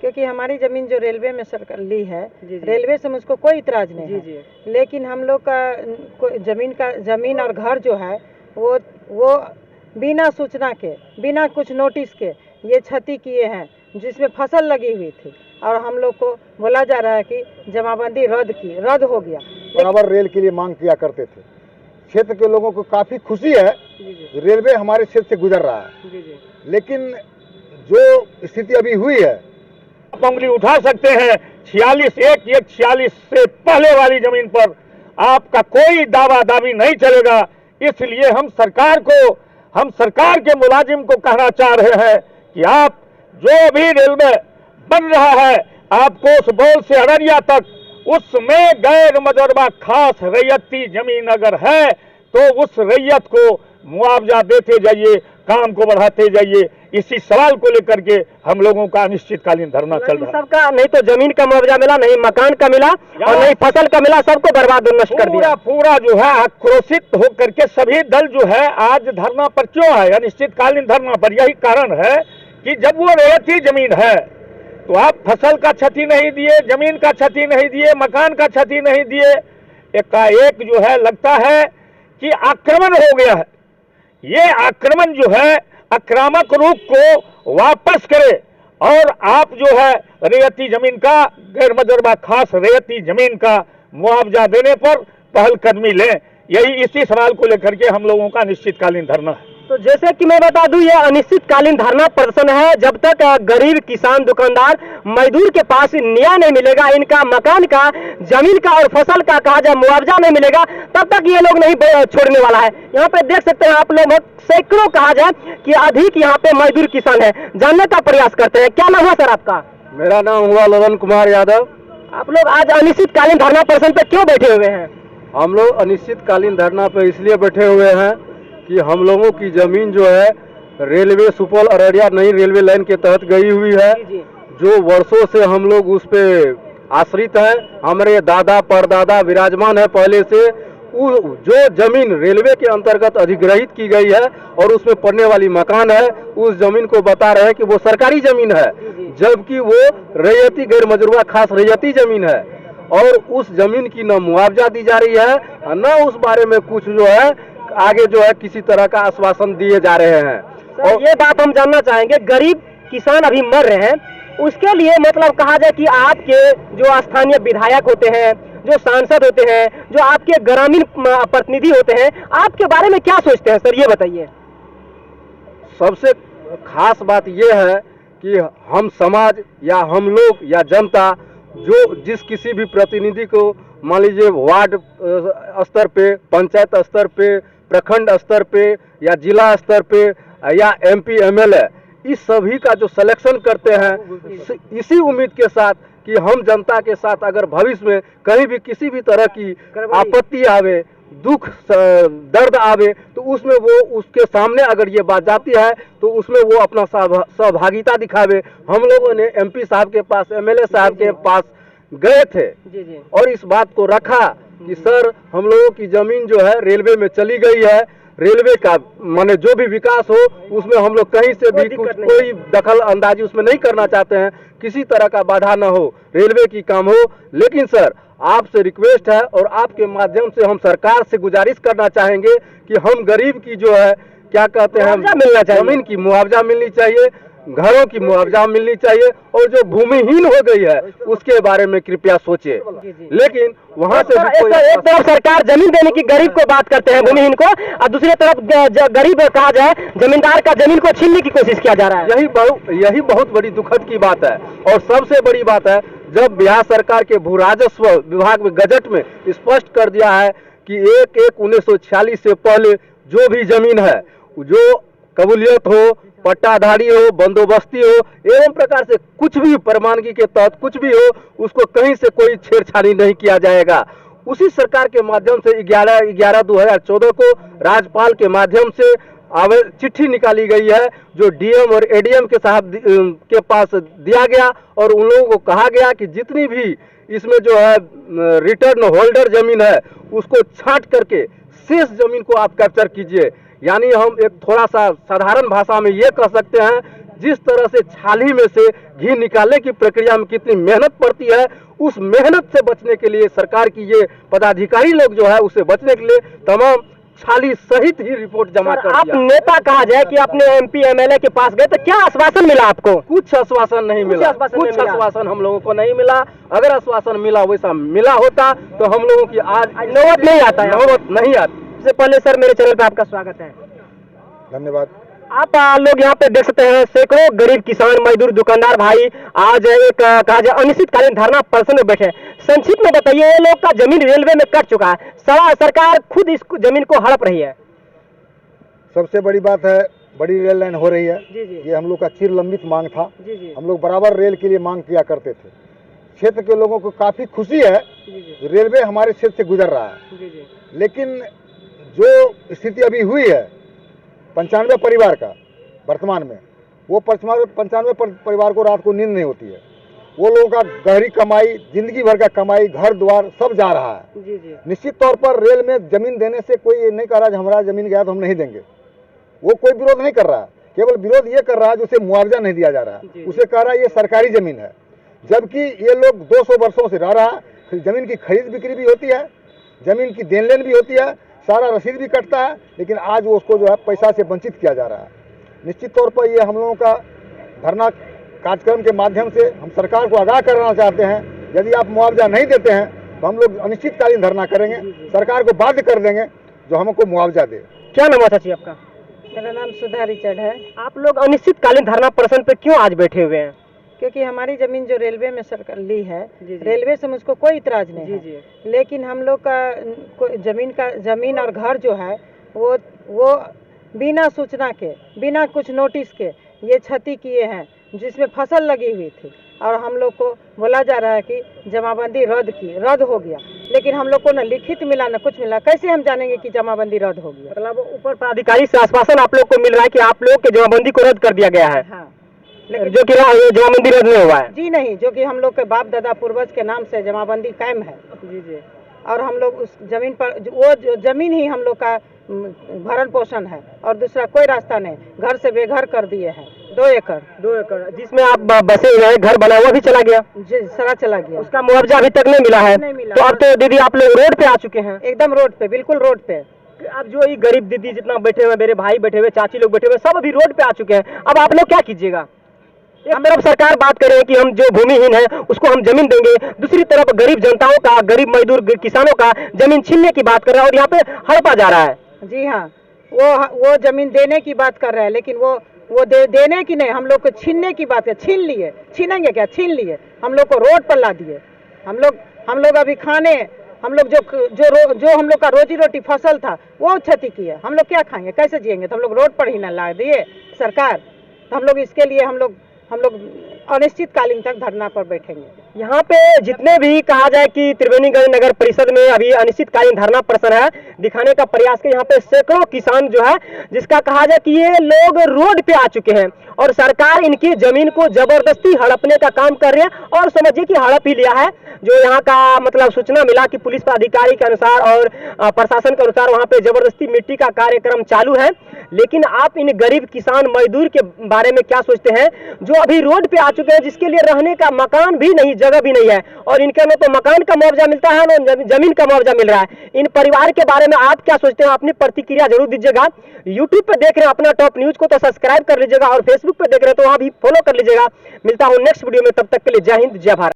क्योंकि हमारी ज़मीन जो रेलवे में सरकार ली है, रेलवे से मुझको कोई इतराज़ नहीं है, लेकिन हम लोग का ज़मीन और घर जो है वो बिना सूचना के, बिना कुछ नोटिस के ये क्षति किए हैं, जिसमें फसल लगी हुई थी और हम लोग को बोला जा रहा है कि जमाबंदी रद्द हो गया। बराबर रेल के लिए मांग किया करते थे। क्षेत्र के लोगों को काफ़ी खुशी है, रेलवे हमारे क्षेत्र से गुजर रहा है, लेकिन जो स्थिति अभी हुई है, आप उंगली उठा सकते हैं 46 से पहले वाली जमीन पर आपका कोई दावा दावी नहीं चलेगा। इसलिए हम सरकार के मुलाजिम को कहना चाह रहे हैं कि आप जो भी रेलवे बन रहा है, आपको उस बोल से अररिया तक उसमें गैर मजरूबा खास रैयती जमीन अगर है तो उस रैयत को मुआवजा देते जाइए, काम को बढ़ाते जाइए। इसी सवाल को लेकर के हम लोगों का अनिश्चितकालीन धरना चल रहा है। सबका नहीं तो जमीन का मुआवजा मिला, नहीं मकान का मिला और नहीं फसल का मिला, सबको बर्बाद नष्ट कर दिया। पूरा जो है आक्रोशित होकर के सभी दल जो है आज धरना पर क्यों है, अनिश्चितकालीन धरना पर? यही कारण है कि जब वो रैयती जमीन है तो आप फसल का क्षति नहीं दिए, जमीन का क्षति नहीं दिए, मकान का क्षति नहीं दिए, एकाएक जो है लगता है कि आक्रमण हो गया है। ये आक्रमण जो है आक्रामक रूप को वापस करे और आप जो है रैयती जमीन का, गैर मजरूबा खास रैयती जमीन का मुआवजा देने पर पहलकदमी लें। यही इसी सवाल को लेकर के हम लोगों का अनिश्चितकालीन धरना है। तो जैसे कि मैं बता दूं, ये अनिश्चितकालीन धरना प्रदर्शन है जब तक गरीब किसान, दुकानदार, मजदूर के पास न्याय नहीं मिलेगा, इनका मकान का, जमीन का और फसल का कहा जाए मुआवजा नहीं मिलेगा, तब तक ये लोग नहीं छोड़ने वाला है। यहाँ पे देख सकते हैं आप लोग, सैकड़ों कहा जाए कि अधिक यहाँ पे मजदूर किसान है। जानने का प्रयास करते हैं। क्या नाम हुआ सर आपका? मेरा नाम हुआ ललन कुमार यादव। आप लोग आज अनिश्चितकालीन धरना प्रदर्शन पे क्यों बैठे हुए हैं? हम लोग अनिश्चितकालीन धरना पे इसलिए बैठे हुए हैं कि हम लोगों की जमीन जो है रेलवे सुपौल अररिया नई रेलवे लाइन के तहत गई हुई है, जो वर्षों से हम लोग उस पे आश्रित हैं। हमारे दादा परदादा विराजमान है पहले से। जो जमीन रेलवे के अंतर्गत अधिग्रहित की गई है और उसमें पड़ने वाली मकान है, उस जमीन को बता रहे हैं कि वो सरकारी जमीन है, जबकि वो रैयती गैर मजरूबा खास रैयती जमीन है और उस जमीन की न मुआवजा दी जा रही है, न उस बारे में कुछ जो है आगे जो है किसी तरह का आश्वासन दिए जा रहे हैं। और ये बात हम जानना चाहेंगे, गरीब किसान अभी मर रहे हैं, उसके लिए मतलब कहा जाए कि आपके जो स्थानीय विधायक होते हैं, जो सांसद होते हैं, जो आपके ग्रामीण प्रतिनिधि होते हैं, आपके बारे में क्या सोचते हैं सर, ये बताइए। सबसे खास बात यह है कि हम समाज या हम लोग या जनता जो जिस किसी भी प्रतिनिधि को मान लीजिए वार्ड स्तर पे, पंचायत स्तर पे, प्रखंड स्तर पे या जिला स्तर पे या MP MLA, इस सभी का जो सिलेक्शन करते हैं इसी उम्मीद के साथ कि हम जनता के साथ अगर भविष्य में कहीं भी किसी भी तरह की आपत्ति आवे, दुख दर्द आवे, तो उसमें वो उसके सामने अगर ये बात जाती है तो उसमें वो अपना सहभागिता दिखावे। हम लोगों ने MP साहब के पास, MLA साहब के पास गए थे और इस बात को रखा कि सर हम लोगों की जमीन जो है रेलवे में चली गई है, रेलवे का माने जो भी विकास हो उसमें हम लोग कहीं से भी कोई दखल अंदाजी उसमें नहीं करना चाहते हैं, किसी तरह का बाधा ना हो, रेलवे की काम हो। लेकिन सर आपसे रिक्वेस्ट है और आपके माध्यम से हम सरकार से गुजारिश करना चाहेंगे कि हम गरीब की जो है क्या कहते हैं मिलना चाहिए, जमीन की मुआवजा मिलनी चाहिए, घरों की मुआवजा मिलनी चाहिए और जो भूमिहीन हो गई है उसके बारे में कृपया सोचे। लेकिन वहाँ से एक तरफ सरकार जमीन देने की गरीब को बात करते हैं, भूमिहीन को, और दूसरी तरफ गरीब कहा जाए जमींदार का जमीन को छीनने की कोशिश किया जा रहा है। यही बहुत बड़ी दुखद की बात है। और सबसे बड़ी बात है जब बिहार सरकार के भू राजस्व विभाग में गजट में स्पष्ट कर दिया है कि 1/1/1946 से पहले जो भी जमीन है, जो कबूलियत हो, पट्टाधारी हो, बंदोबस्ती हो, एवं प्रकार से कुछ भी प्रमाणगी के तहत कुछ भी हो, उसको कहीं से कोई छेड़छाड़ी नहीं किया जाएगा। उसी सरकार के माध्यम से 11/11/2014 को राज्यपाल के माध्यम से चिट्ठी निकाली गई है, जो DM और ADM के साहब के पास दिया गया और उन लोगों को कहा गया कि जितनी भी इसमें जो है रिटर्न होल्डर जमीन है उसको छांट करके शेष जमीन को आप कैप्चर कीजिए। यानी हम एक थोड़ा सा साधारण भाषा में ये कह सकते हैं जिस तरह से छाली में से घी निकालने की प्रक्रिया में कितनी मेहनत पड़ती है, उस मेहनत से बचने के लिए सरकार की ये पदाधिकारी लोग जो है उससे बचने के लिए तमाम छाली सहित ही रिपोर्ट जमा कर आप दिया। नेता कहा जाए कि अपने MP MLA के पास गए तो क्या आश्वासन मिला आपको? कुछ आश्वासन नहीं मिला, कुछ आश्वासन हम लोगों को नहीं मिला। अगर आश्वासन मिला वैसा मिला होता तो हम लोगों की आज नौबत नहीं आता है। नौबत नहीं आती। सबसे पहले सर मेरे चैनल पे आपका स्वागत है। धन्यवाद। आप लोग यहाँ पे देख सकते हैं सैकड़ों गरीब किसान मजदूर दुकानदार भाई आज एक कहा जाए अनिश्चितकालीन धरना प्रदर्शन में बैठे। संक्षिप्त में बताइए, ये लोग का जमीन रेलवे में कट चुका है, सरकार खुद इस जमीन को हड़प रही है। सबसे बड़ी बात है, बड़ी रेल लाइन हो रही है। जी जी ये हम लोग का चिर लंबित मांग था। जी जी हम लोग बराबर रेल के लिए मांग किया करते थे। क्षेत्र के लोगों को काफी खुशी है, जी जी रेलवे हमारे क्षेत्र से गुजर रहा है। जी जी लेकिन जो स्थिति अभी हुई है 95 परिवार का वर्तमान में, वो 95 परिवार को रात को नींद नहीं होती है। वो लोगों का गहरी कमाई, जिंदगी भर का कमाई, घर द्वार सब जा रहा है। जी जी निश्चित तौर पर रेल में जमीन देने से कोई ये नहीं कह रहा हमारा जमीन गया तो हम नहीं देंगे, वो कोई विरोध नहीं कर रहा। केवल विरोध ये कर रहा है जो उसे मुआवजा नहीं दिया जा रहा है, उसे कह रहा है ये सरकारी जमीन है। जबकि ये लोग 200 वर्षों से रह रहा है, जमीन की खरीद बिक्री भी होती है, जमीन की देन लेन भी होती है, सारा रसीद भी कटता है, लेकिन आज वो उसको जो है पैसा से वंचित किया जा रहा है। निश्चित तौर पर ये हम लोगों का धरना कार्यक्रम के माध्यम से हम सरकार को आगाह करना चाहते हैं, यदि आप मुआवजा नहीं देते हैं तो हम लोग अनिश्चितकालीन धरना करेंगे, सरकार को बाध्य कर देंगे जो हमको मुआवजा दे। क्या नाम है चाची आपका? मेरा नाम सुधा रिचर्ड है। आप लोग अनिश्चितकालीन धरना प्रदर्शन पे क्यों आज बैठे हुए हैं? क्योंकि हमारी जमीन जो रेलवे में सरकार ली है, जी जी रेलवे से मुझको कोई इतराज नहीं जी है, जी लेकिन हम लोग का जमीन और घर जो है वो बिना सूचना के, बिना कुछ नोटिस के ये क्षति किए हैं, जिसमें फसल लगी हुई थी। और हम लोग को बोला जा रहा है कि जमाबंदी रद्द हो गया, लेकिन हम लोग को न लिखित मिला न कुछ मिला। कैसे हम जानेंगे कि जमाबंदी रद्द हो गया? मतलब ऊपर पदाधिकारी से आश्वासन आप लोग को मिल रहा है कि आप लोग के जमाबंदी को रद्द कर दिया गया है, हाँ, जो कि जमाबंदी रद्द नहीं हुआ है। जी नहीं, जो कि हम लोग के बाप दादा पूर्वज के नाम से जमाबंदी कायम है। जी जी और हम लोग उस जमीन पर वो जमीन ही हम लोग का भरण पोषण है, और दूसरा कोई रास्ता नहीं। घर से बेघर कर दिए हैं। 2 एकड़ जिसमें आप बसे हुए हैं, घर बना हुआ भी चला गया, जी सारा चला गया। उसका मुआवजा अभी तक नहीं मिला है। नहीं मिला। तो अब तो दीदी आप लोग रोड पे आ चुके हैं। एकदम रोड पे, बिल्कुल रोड पे। अब जो ये गरीब दीदी जितना बैठे हुए, मेरे भाई बैठे हुए, चाची लोग बैठे हुए, सब अभी रोड पे आ चुके हैं। अब आप लोग क्या कीजिएगा? एक तरफ सरकार बात कर रही है कि हम जो भूमिहीन है उसको हम जमीन देंगे, दूसरी तरफ गरीब जनताओं का, गरीब मजदूर किसानों का जमीन छीनने की बात कर रहा है, और यहाँ पे हड़पा जा रहा है। जी हाँ, वो जमीन देने की बात कर रहे हैं, लेकिन वो देने की नहीं, हम लोग को छीनने की बात है। छीन लिए, छीनेंगे क्या? छीन लिए, हम लोग को रोड पर ला दिए। हम लोग अभी खाने, हम लोग जो हम लोग का रोजी रोटी फसल था वो क्षति किए। हम लोग क्या खाएंगे, कैसे जिएंगे? तो हम लोग रोड पर ही ना ला दिए सरकार। तो हम लोग इसके लिए हम लोग अनिश्चितकालीन तक धरना पर बैठेंगे। यहाँ पे जितने भी कहा जाए कि त्रिवेणीगंज नगर परिषद में अभी अनिश्चितकालीन धरना प्रदर्शन है, दिखाने का प्रयास के यहाँ पे सैकड़ों किसान जो है, जिसका कहा जाए कि ये लोग रोड पे आ चुके हैं और सरकार इनकी जमीन को जबरदस्ती हड़पने का काम कर रही है। और समझिए कि हड़प ही लिया है। जो यहाँ का मतलब सूचना मिला कि पुलिस पदाधिकारी के अनुसार और प्रशासन के अनुसार वहाँ पे जबरदस्ती मिट्टी का कार्यक्रम चालू है। लेकिन आप इन गरीब किसान मजदूर के बारे में क्या सोचते हैं जो अभी रोड पे आ चुके हैं, जिसके लिए रहने का मकान भी नहीं, जगह भी नहीं है, और इनके में तो मकान का मुआवजा मिलता है ना जमीन का मुआवजा मिल रहा है। इन परिवार के बारे में आप क्या सोचते हैं? अपनी प्रतिक्रिया जरूर दीजिएगा। यूट्यूब पे देख रहे हैं अपना टॉप न्यूज को तो सब्सक्राइब कर लीजिएगा, और फेसबुक पे देख रहे हैं तो वहां भी फॉलो कर लीजिएगा। मिलता हूं नेक्स्ट वीडियो में, तब तक के लिए जय हिंद, जय भारत।